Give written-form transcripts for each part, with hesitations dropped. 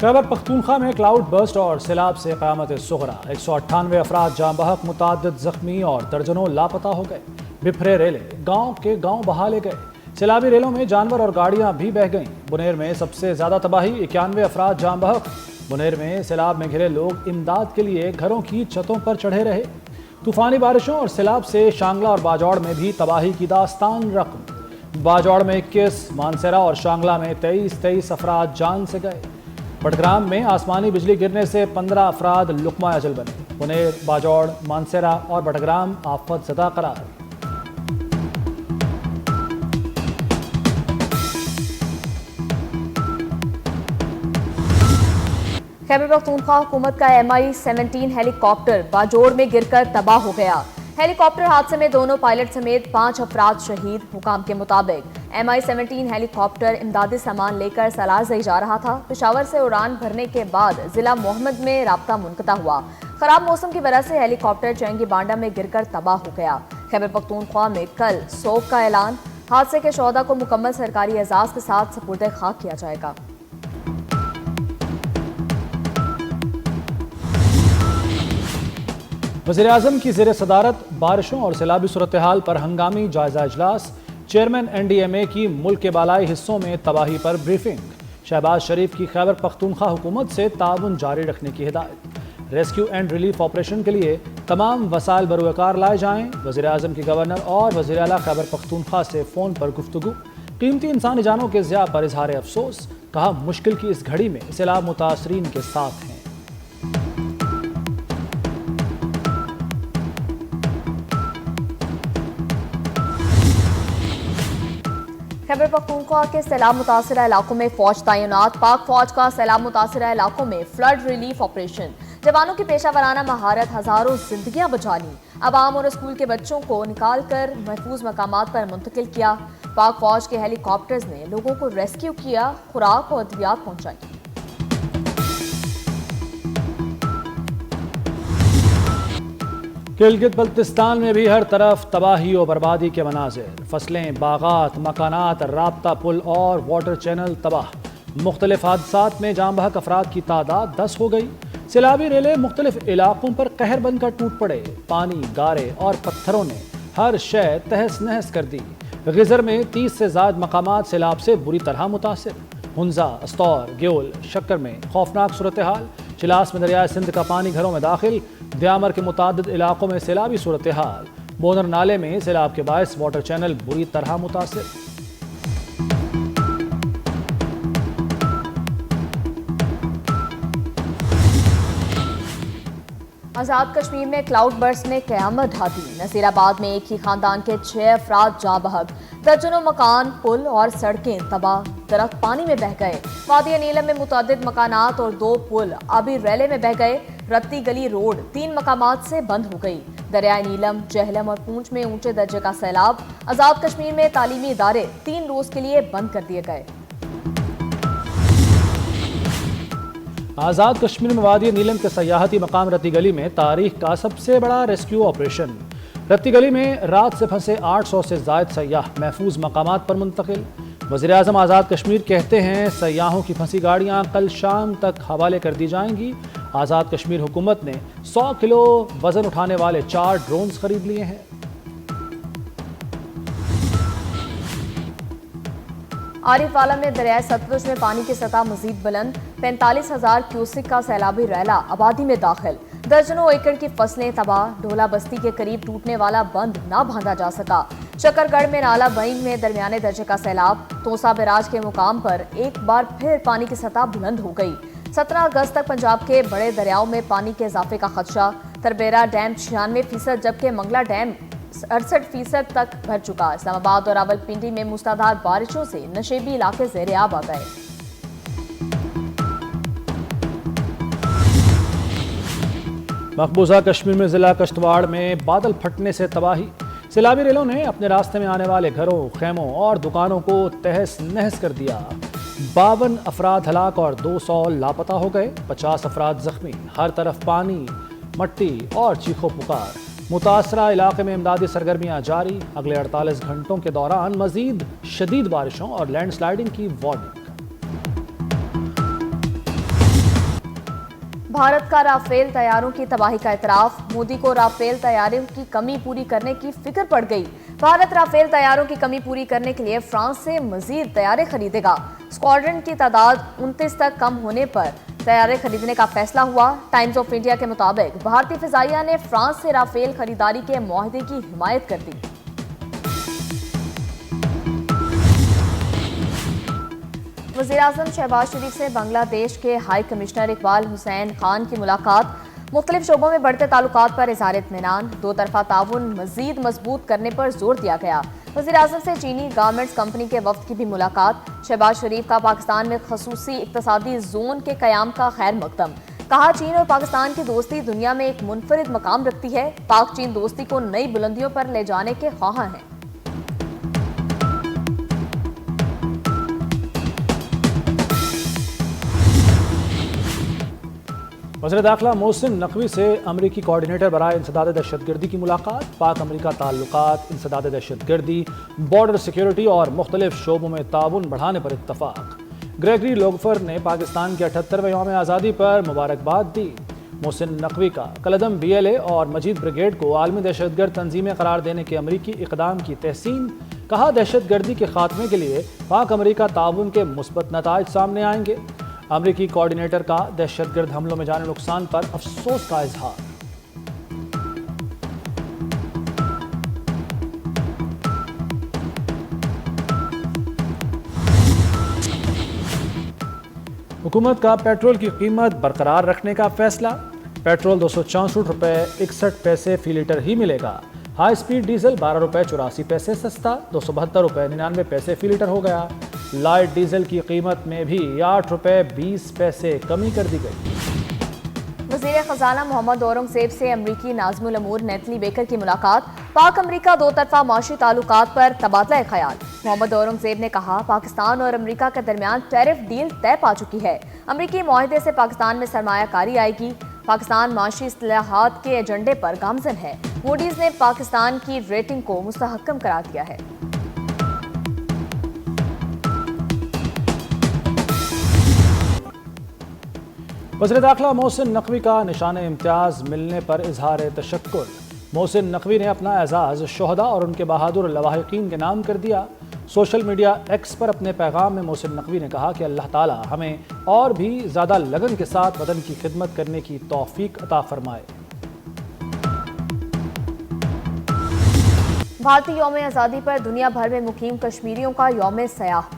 خیبر پختونخوا میں cloud burst اور سیلاب سے قیامت صغری، 198 افراد جاں بحق، متعدد زخمی اور درجنوں لاپتہ ہو گئے۔ بپھرے ریلیں گاؤں کے گاؤں بہا لے گئے۔ سیلابی ریلوں میں جانور اور گاڑیاں بھی بہہ گئیں۔ بنیر میں سب سے زیادہ تباہی، 91 افراد جاں بحق۔ بنیر میں سیلاب میں گھرے لوگ امداد کے لیے گھروں کی چھتوں پر چڑھے رہے۔ طوفانی بارشوں اور سیلاب سے شانگلہ اور باجوڑ میں بھی تباہی کی داستان رقم۔ باجوڑ میں 21، مانسیرہ اور شانگلہ میں 23 افراد جان سے گئے۔ بٹگرام میں آسمانی بجلی گرنے سے 15 افراد لقمہ اجل بنے۔ بنیر، باجوڑ، مانسیرہ اور بٹگرام آفت زدہ قرار۔ خیبر پختونخوا حکومت کا MI-17 ہیلی کاپٹر باجوڑ میں گر کر تباہ ہو گیا۔ ہیلی کاپٹر حادثے میں دونوں پائلٹ سمیت 5 افراد شہید۔ حکام کے مطابق MI-17 ہیلی کاپٹر امدادی سامان لے کر سالارزئی جا رہا تھا۔ پشاور سے اڑان بھرنے کے بعد ضلع محمد میں رابطہ منقطع ہوا۔ خراب موسم کی وجہ سے ہیلی کاپٹر چینگی بانڈا میں گر کر تباہ ہو گیا۔ خیبر پختونخوا میں کل سوگ کا اعلان۔ حادثے کے شہدا کو مکمل سرکاری اعزاز کے ساتھ سپرد خاک کیا جائے گا۔ وزیراعظم کی زیر صدارت بارشوں اور سیلابی صورتحال پر ہنگامی جائزہ اجلاس۔ چیئرمین NDMA کی ملک کے بالائی حصوں میں تباہی پر بریفنگ۔ شہباز شریف کی خیبر پختونخوا حکومت سے تعاون جاری رکھنے کی ہدایت۔ ریسکیو اینڈ ریلیف آپریشن کے لیے تمام وسائل بروئے کار لائے جائیں۔ وزیراعظم کی گورنر اور وزیر اعلیٰ خیبر پختونخوا سے فون پر گفتگو۔ قیمتی انسانی جانوں کے ضیاع پر اظہار افسوس۔ کہا مشکل کی اس گھڑی میں سیلاب متاثرین کے ساتھ ہیں۔ خیبر پختونخوا کے سیلاب متاثرہ علاقوں میں فوج تعینات۔ پاک فوج کا سیلاب متاثرہ علاقوں میں فلڈ ریلیف آپریشن۔ جوانوں کی پیشہ ورانہ مہارت ہزاروں زندگیاں بچا لیں۔ عوام اور اسکول کے بچوں کو نکال کر محفوظ مقامات پر منتقل کیا۔ پاک فوج کے ہیلی کاپٹرز نے لوگوں کو ریسکیو کیا، خوراک اور ادویات پہنچائی۔ گلگت بلتستان میں بھی ہر طرف تباہی و بربادی کے مناظر۔ فصلیں، باغات، مکانات، رابطہ پل اور واٹر چینل تباہ۔ مختلف حادثات میں جاں بحق افراد کی تعداد 10 ہو گئی۔ سیلابی ریلیں مختلف علاقوں پر قہر بن کر ٹوٹ پڑے۔ پانی، گارے اور پتھروں نے ہر شے تہس نہس کر دی۔ غزر میں 30 سے زائد مقامات سیلاب سے بری طرح متاثر۔ ہنزا، استور، گیول، شکر میں خوفناک صورتحال۔ چلاس میں دریائے سندھ کا پانی گھروں میں داخل۔ دیامر کے متعدد علاقوں میں سیلابی صورتحال۔ بونر نالے میں سیلاب کے باعث واٹر چینل بری طرح متاثر۔ آزاد کشمیر میں کلاؤڈ برسٹ نے قیامت ڈھا دی۔ نصیر آباد میں ایک ہی خاندان کے 6 افراد جاں بحق، درجنوں مکان، پل اور سڑکیں تباہ، درخت پانی میں بہہ گئے۔ وادی نیلم میں متعدد مکانات اور 2 پل آبی ریلے میں بہہ گئے۔ رتی گلی روڈ 3 مقامات سے بند ہو گئی۔ دریائے نیلم، جہلم اور پونچھ میں اونچے درجے کا سیلاب۔ آزاد کشمیر میں تعلیمی ادارے 3 روز کے لیے بند کر دیے گئے۔ آزاد کشمیر میں وادی نیلم کے سیاحتی مقام رتی گلی میں تاریخ کا سب سے بڑا ریسکیو آپریشن۔ رتی گلی میں رات سے پھنسے 800 سے زائد سیاح محفوظ مقامات پر منتقل۔ وزیراعظم آزاد کشمیر کہتے ہیں سیاحوں کی پھنسی گاڑیاں کل شام تک حوالے کر دی جائیں گی۔ آزاد کشمیر حکومت نے 100 کلو وزن اٹھانے والے 4 ڈرونز خرید لیے ہیں۔ عارف والا میں دریائے ستلج میں پانی کی سطح مزید بلند۔ 45,000 کیوسک کا سیلابی ریلا آبادی میں داخل۔ درجنوں ایکڑ کی فصلیں تباہ۔ ڈھولا بستی کے قریب ٹوٹنے والا بند نہ باندھا جا سکا۔ شکر گڑھ میں نالہ بئنگ میں درمیانے درجے کا سیلاب۔ توسا بیراج کے مقام پر ایک بار پھر پانی کی سطح بلند ہو گئی۔ 17 اگست تک پنجاب کے بڑے دریاؤں میں پانی کے اضافے کا خدشہ۔ تربیرا ڈیم 96% جبکہ منگلا ڈیم 68% تک بھر چکا۔ اسلام آباد اور راولپنڈی میں موسلادھار بارشوں سے نشیبی علاقے زیر آب آ گئے۔ مقبوضہ کشمیر میں ضلع کشتواڑ میں بادل پھٹنے سے تباہی۔ سیلابی ریلوں نے اپنے راستے میں آنے والے گھروں، خیموں اور دکانوں کو تہس نہس کر دیا۔ 52 افراد ہلاک اور 200 لاپتہ ہو گئے۔ 50 افراد زخمی۔ ہر طرف پانی، مٹی اور چیخو پکار۔ متاثرہ علاقے میں امدادی سرگرمیاں جاری۔ اگلے 48 گھنٹوں کے دوران مزید شدید بارشوں اور لینڈ سلائیڈنگ کی وارننگ۔ भारत का राफेल तैयारों की तबाही का इतराफ, मोदी को राफेल तैयारों की कमी पूरी करने की फिक्र पड़ गई। भारत राफेल तैयारों की कमी पूरी करने के लिए फ्रांस से मजीद तैयारे खरीदेगा। स्क्वाड्रन की तादाद 29 तक कम होने पर तैयारे खरीदने का फैसला हुआ। टाइम्स ऑफ इंडिया के मुताबिक भारतीय फिजाइया ने फ्रांस से राफेल खरीदारी के मुआहदे की हिमायत कर दी। वज़ीर-ए-आज़म शहबाज शरीफ से बांग्लादेश के हाई कमिश्नर इकबाल हुसैन खान की मुलाकात, मुख्तलिफ शोबों में बढ़ते ताल्लुकात पर इज़हार इत्मीनान, दो तरफा ताउन मजीद मजबूत करने पर जोर दिया गया। वज़ीर-ए-आज़म से चीनी गारमेंट्स कंपनी के वफ्द की भी मुलाकात, शहबाज शरीफ का पाकिस्तान में खसूसी इक्तसादी जोन के क़याम का खैर मकदम, कहा चीन और पाकिस्तान की दोस्ती दुनिया में एक मुनफरिद मकाम रखती है, पाक चीन दोस्ती को नई बुलंदियों पर ले जाने के ख्वाह हैं। वज़ीर दाखिला मोहसिन नकवी से अमरीकी कोऑर्डिनेटर बराए इंसदाद दहशतगर्दी की मुलाकात, पाक अमरीका ताल्लुकात, इंसदाद दहशतगर्दी, बॉर्डर सिक्योरिटी और मुख्तलिफ शोबों में ताउन बढ़ाने पर इत्तफाक। ग्रेगरी लोगफर ने पाकिस्तान के 78वें यौम आज़ादी पर मुबारकबाद दी। मोहसिन नकवी का कलदम BLA और मजीद ब्रिगेड को आलमी दहशतगर्द तंजीमें करार देने के अमरीकी इक़दाम की तहसीन, कहा दहशतगर्दी के खात्मे के लिए पाक अमरीका ताउन के मुस्बत नताइज सामने आएंगे। अमरीकी कोऑर्डिनेटर का दहशतगर्द हमलों में जाने नुकसान पर अफसोस का इजहार। हुकूमत का पेट्रोल की कीमत बरकरार रखने का फैसला, पेट्रोल 264 रुपये 61 पैसे फी लीटर ही मिलेगा। हाई स्पीड डीजल 12 रुपये 84 पैसे सस्ता, 272 रुपये 99 पैसे फी लीटर हो गया। लाइट डीजल की कीमत में भी 8 रुपये 20 पैसे कमी कर दी गई। वज़ीर ख़ज़ाना मोहम्मद औरंगज़ेब से अमरीकी नाज़िमुल अमूर नेतली बेकर की मुलाकात, पाक अमरीका दो तरफा माशी ताल्लुकात पर तबादला ख्याल। मोहम्मद औरंगज़ेब ने कहा पाकिस्तान और अमरीका के दरमियान टैरिफ डील तय पा चुकी है, अमरीकी मुआहदे से पाकिस्तान में सरमायाकारी आएगी। पाकिस्तान माशी इस्लाहात के एजेंडे पर गामजन है। मूडीज ने पाकिस्तान की रेटिंग को मुस्तहकम करार दिया है। वज़ीर दाखिला मोहसिन नकवी का निशान इम्तियाज़ मिलने पर इजहार तशक्कुर। मोहसिन नकवी ने अपना एजाज़ शोहदा और उनके बहादुर लवाहिकीन के नाम कर दिया। सोशल मीडिया X पर अपने पैगाम में मोहसिन नकवी ने कहा कि अल्लाह ताला हमें और भी ज़्यादा लगन के साथ वतन की खिदमत करने की तौफीक अता फरमाए। भारतीय यौम आज़ादी पर दुनिया भर में मुकीम कश्मीरियों का यौम सयाह।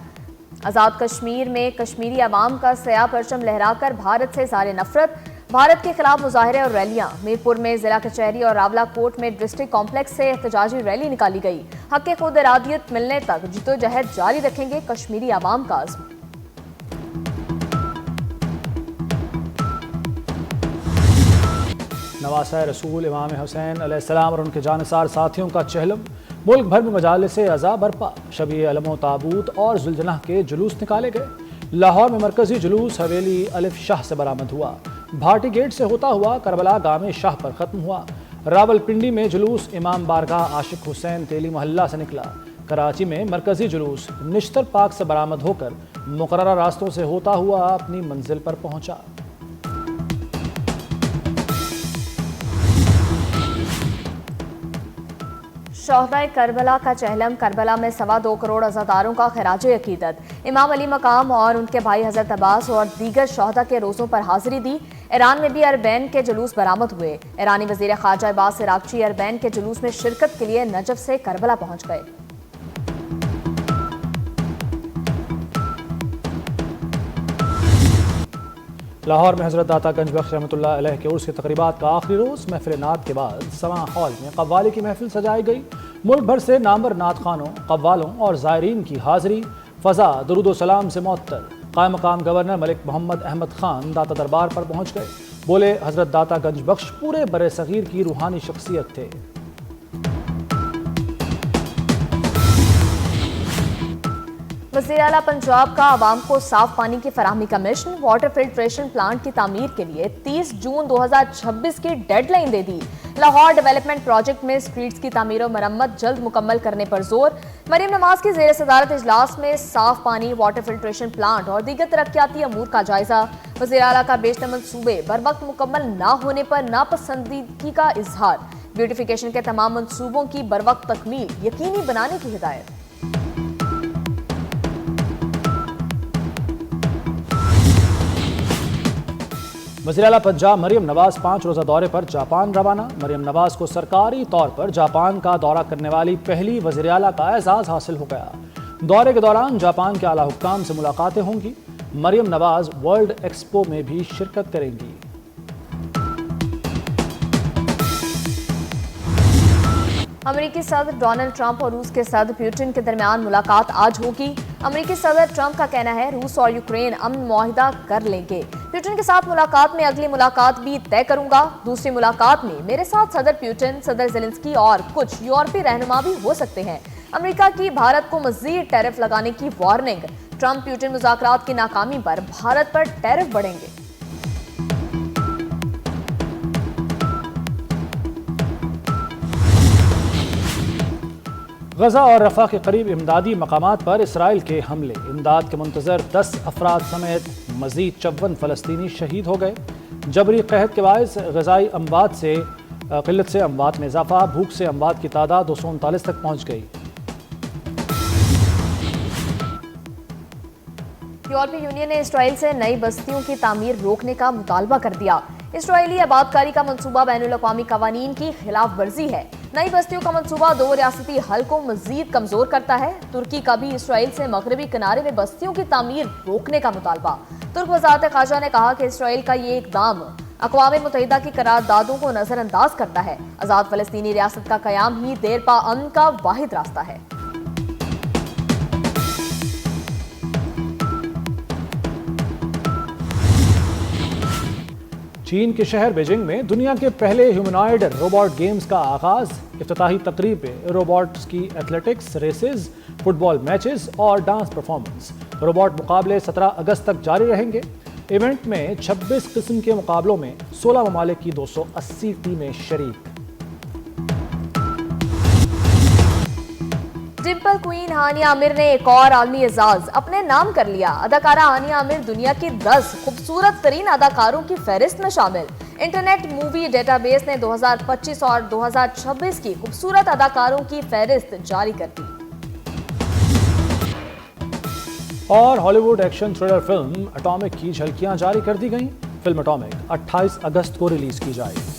आज़ाद कश्मीर में कश्मीरी अवाम का सयाह परचम लहराकर भारत से इज़हार नफरत, भारत के खिलाफ मुजाहरे और रैलियां। मीरपुर में जिला कचहरी और रावला कोट में डिस्ट्रिक्ट कॉम्प्लेक्स से एहतजाजी रैली निकाली गई। हक खुद इरादियत मिलने तक जिद्दोजहद जारी रखेंगे कश्मीरी अवाम का अज़्म। नवासा रसूल इमाम हुसैन अलैहिस्सलाम और उनके जानिसार साथियों का चहलम, मुल्क भर में मजालिस अज़ा बरपा, शबीए अलमो ताबूत और जुलजनाह के जुलूस निकाले गए। लाहौर में मरकजी जुलूस हवेली अलिफ शाह से बरामद हुआ। भाटी गेट से होता हुआ करबला गामे शाह पर ख़त्म हुआ। रावलपिंडी में जुलूस इमाम बारगाह आशिक हुसैन तेली मोहल्ला से निकला। कराची में मरकजी जुलूस निश्तर पाक से बरामद होकर मुकर्ररा रास्तों से होता हुआ अपनी मंजिल पर पहुंचा। शोहदाए करबला का चहलम, करबला में 2.25 करोड़ अज़ादारों का खराज अकीदत। इमाम अली मकाम और उनके भाई हज़रत अब्बास और दीगर शोहदा के रोज़ों पर हाजिरी दी। ईरान में भी अरबैन के जुलूस बरामद हुए। ईरानी वज़ीर ख़ारजा अब्बास इराक़ची अरबैन के जुलूस में शिरकत के लिए नजफ से करबला पहुँच गए। लाहौर में हज़रत दाता गंज बख्श रहमतुल्लाह अलैह के उर्स की तकरीबात का आखिरी रोज़ महफिल नात के बाद समा हॉल में कव्वाली की महफिल सजाई गई। मुल्क भर से नामवर नात खानों, कव्वालों और ज़ायरीन की हाज़िरी। फ़ज़ा दुरूद सलाम से मुअत्तल। क़ायम मक़ाम गवर्नर मलिक मोहम्मद अहमद ख़ान दाता दरबार पर पहुँच गए। बोले हज़रत दाता गंज बख्श पूरे बरे सग़ीर की रूहानी शख्सियत थे। वज़ीर आला पंजाब का आवाम को साफ पानी की फराहमी का मिशन, वाटर फिल्ट्रेशन प्लांट की तामीर के लिए 30 जून 2026 की डेडलाइन दे दी। लाहौर डेवलपमेंट प्रोजेक्ट में स्ट्रीट्स की तामीर और मरम्मत जल्द मुकम्मल करने पर जोर। मरियम नवाज की जेर सदारत इजलास में साफ पानी, वाटर फिल्ट्रेशन प्लांट और दीगर तरक्याती अमूर का जायजा। वज़ीर आला का बेशतर मंसूबे बर वक्त मुकम्मल न होने पर नापसंदीदगी का इजहार। ब्यूटिफिकेशन के तमाम मंसूबों की बर वक्त तकमील यकीनी बनाने की हिदायत। वज़ीर आला पंजाब मरियम नवाज 5 रोज़ा दौरे पर जापान रवाना। मरियम नवाज को सरकारी तौर पर जापान का दौरा करने वाली पहली वज़ीर आला का एजाज़ हासिल हो गया। दौरे के दौरान जापान के आला हुक्काम से मुलाकातें होंगी। मरियम नवाज वर्ल्ड एक्सपो में भी शिरकत करेंगी। अमेरिकी सदर डोनाल्ड ट्रंप और रूस के सदर पुतिन के दरमियान मुलाकात आज होगी। अमेरिकी सदर ट्रंप का कहना है रूस और यूक्रेन अमन मुआहिदा कर लेंगे। पुतिन के साथ मुलाकात में अगली मुलाकात भी तय करूंगा। दूसरी मुलाकात में मेरे साथ सदर पुतिन, सदर ज़ेलेंस्की और कुछ यूरोपीय रहनुमा भी हो सकते हैं। अमेरिका की भारत को मजीद टैरिफ लगाने की वार्निंग। ट्रंप पुतिन मुज़ाकरात की नाकामी पर भारत पर टैरिफ बढ़ेंगे। गजा और रफा के करीब इमदादी मकामात पर इसराइल के हमले। इमदाद के मुंतजर 10 अफराद समेत मजीद 54 फ़लस्तीनी शहीद हो गए। जबरी कहत के बायस गजाई अमवात से किल्लत से अमवात में इजाफा। भूख से अमवात की तादाद 239 तक पहुँच गई। यूरोपीय यूनियन ने इसराइल से नई बस्तियों की तामीर रोकने का मुतालबा कर दिया। इसराइली आबादकारी का मंसूबा बैनुल अक़वामी कवानीन की खिलाफ वर्जी है। नई बस्तियों का मंसूबा 2 रियासती हल को मजीद कमजोर करता है। तुर्की का भी इसराइल से मगरबी किनारे में बस्तियों की तामीर रोकने का मुतालबा। तुर्क वज़ारत ख़ारजा ने कहा कि इसराइल का ये इक़दाम अक़वाम मुत्तहिदा की करारदादों को नजरअंदाज करता है। आज़ाद फ़लस्तीनी रियासत का क़याम ही देरपा अमन का वाहिद रास्ता है। चीन के शहर बीजिंग में दुनिया के पहले ह्यूमनॉइड रोबोट गेम्स का आगाज। इफ्तिताही तकरीब में रोबोट्स की एथलेटिक्स रेसेस, फुटबॉल मैचेस और डांस परफॉर्मेंस। रोबोट मुकाबले 17 अगस्त तक जारी रहेंगे। इवेंट में 26 किस्म के मुकाबलों में 16 ममालिक की 280 टीमें शरीक। डिम्पल क्वीन हानिया आमिर ने एक और आलमी एजाज अपने नाम कर लिया। अदाकारा हानिया आमिर दुनिया की 10 खूबसूरत तरीन अदाकारों की फहरिस्त में शामिल। इंटरनेट मूवी डेटाबेस ने 2025 और 2026 की खूबसूरत अदाकारों की फहरिस्त जारी कर दी। और Hollywood action thriller film atomic की झलकियां जारी कर दी गईं। फिल्म एटॉमिक 28 अगस्त को रिलीज की जाएगी।